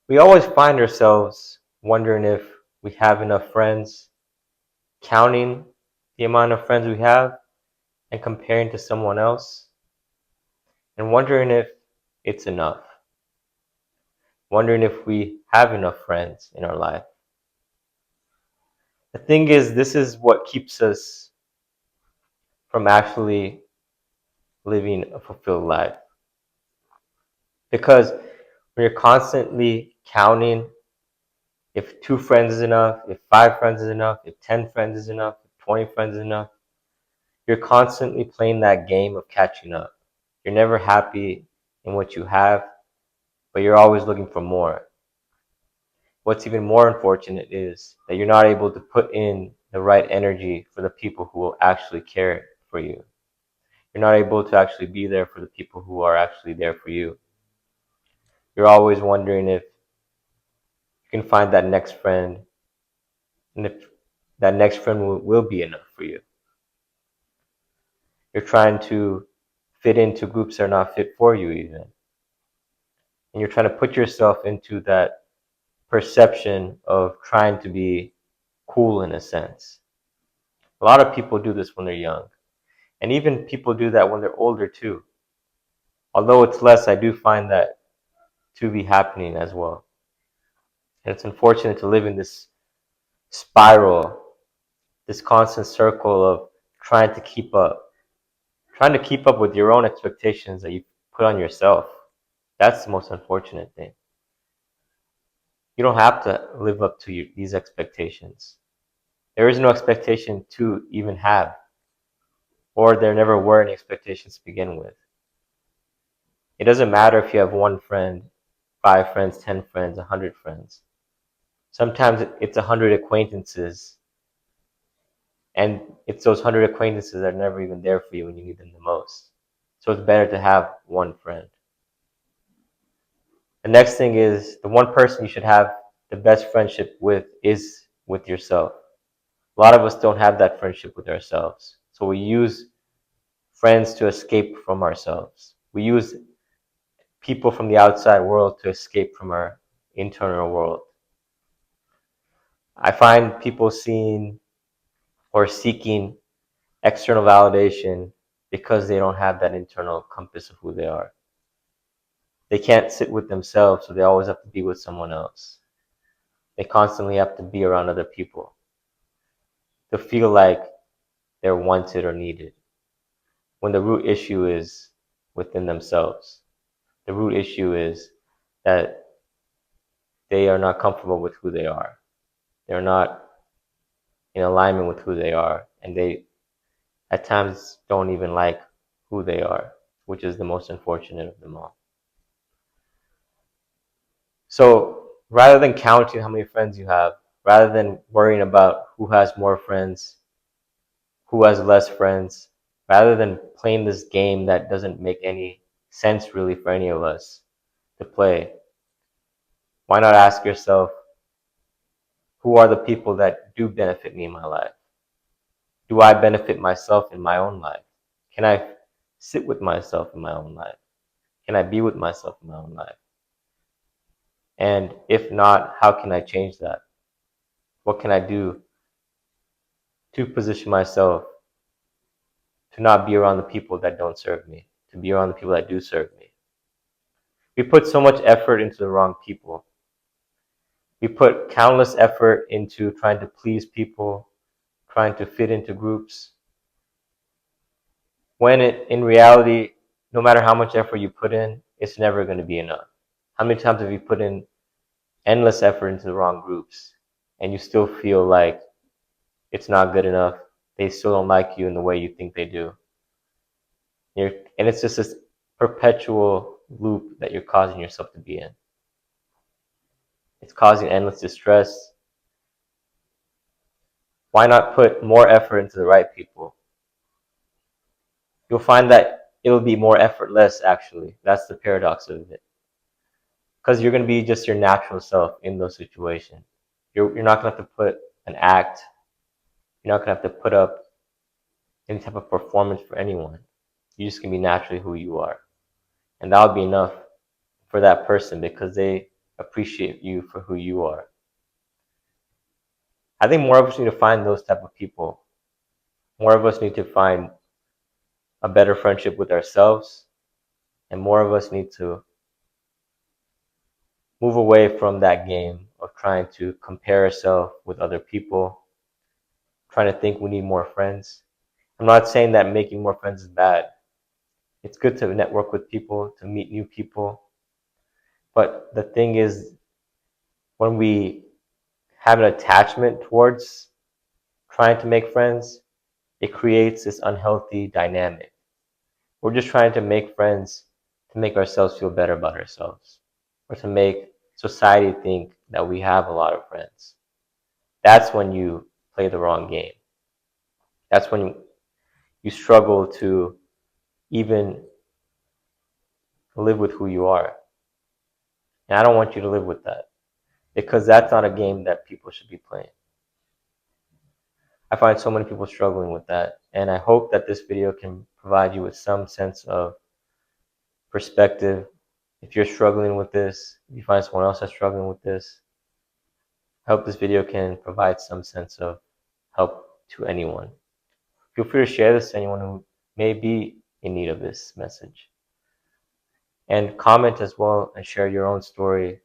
We always find ourselves wondering if we have enough friends, counting the amount of friends we have and comparing to someone else, and wondering if it's enough, wondering if we have enough friends in our life. The thing is, this is what keeps us from actually living a fulfilled life. Because when you're constantly counting if 2 friends is enough, if 5 friends is enough, if 10 friends is enough, if 20 friends is enough, you're constantly playing that game of catching up. You're never happy in what you have, but you're always looking for more. What's even more unfortunate is that you're not able to put in the right energy for the people who will actually care for you. You're not able to actually be there for the people who are actually there for you. You're always wondering if you can find that next friend and if that next friend will be enough for you. You're trying to fit into groups that are not fit for you, even. And you're trying to put yourself into that perception of trying to be cool in a sense. A lot of people do this when they're young. And even people do that when they're older too. Although it's less, I do find that to be happening as well. And it's unfortunate to live in this spiral, this constant circle of trying to keep up. Trying to keep up with your own expectations that you put on yourself. That's the most unfortunate thing. You don't have to live up to these expectations. There is no expectation to even have, or there never were any expectations to begin with. It doesn't matter if you have 1 friend, 5 friends, 10 friends, 100 friends. Sometimes it's 100 acquaintances, and it's those 100 acquaintances that are never even there for you when you need them the most. So it's better to have 1 friend. The next thing is the one person you should have the best friendship with is with yourself. A lot of us don't have that friendship with ourselves. So we use friends to escape from ourselves. We use people from the outside world to escape from our internal world. I find people seeing or seeking external validation because they don't have that internal compass of who they are. They can't sit with themselves, so they always have to be with someone else. They constantly have to be around other people to feel like they're wanted or needed, when the root issue is within themselves. The root issue is that they are not comfortable with who they are. They're not in alignment with who they are, and they at times don't even like who they are, which is the most unfortunate of them all. So rather than counting how many friends you have, rather than worrying about who has more friends, who has less friends, rather than playing this game that doesn't make any sense really for any of us to play, why not ask yourself, who are the people that do benefit me in my life? Do I benefit myself in my own life? Can I sit with myself in my own life? Can I be with myself in my own life? And if not, how can I change that? What can I do to position myself to not be around the people that don't serve me, to be around the people that do serve me? We put so much effort into the wrong people. We put countless effort into trying to please people, trying to fit into groups, when in reality, no matter how much effort you put in, it's never going to be enough. How many times have you put in endless effort into the wrong groups and you still feel like it's not good enough? They still don't like you in the way you think they do. And it's just this perpetual loop that you're causing yourself to be in. It's causing endless distress. Why not put more effort into the right people? You'll find that it'll be more effortless, actually. That's the paradox of it. Because you're going to be just your natural self in those situations. You're not going to have to put an act. You're not going to have to put up any type of performance for anyone. You're just going to be naturally who you are. And that'll be enough for that person because they appreciate you for who you are. I think more of us need to find those type of people. More of us need to find a better friendship with ourselves, and more of us need to move away from that game of trying to compare ourselves with other people, trying to think we need more friends. I'm not saying that making more friends is bad. It's good to network with people, to meet new people. But the thing is, when we have an attachment towards trying to make friends, it creates this unhealthy dynamic. We're just trying to make friends to make ourselves feel better about ourselves, or to make society think that we have a lot of friends. That's when you play the wrong game. That's when you struggle to even live with who you are. And I don't want you to live with that, because that's not a game that people should be playing. I find so many people struggling with that, and I hope that this video can provide you with some sense of perspective. If you're struggling with this, if you find someone else that's struggling with this, I hope this video can provide some sense of help to anyone. Feel free to share this to anyone who may be in need of this message. And comment as well and share your own story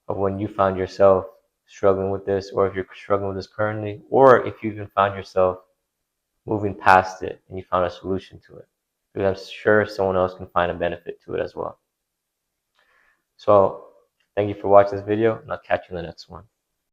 of when you found yourself struggling with this, or if you're struggling with this currently, or if you even found yourself moving past it and you found a solution to it. Because I'm sure someone else can find a benefit to it as well. So thank you for watching this video, and I'll catch you in the next one.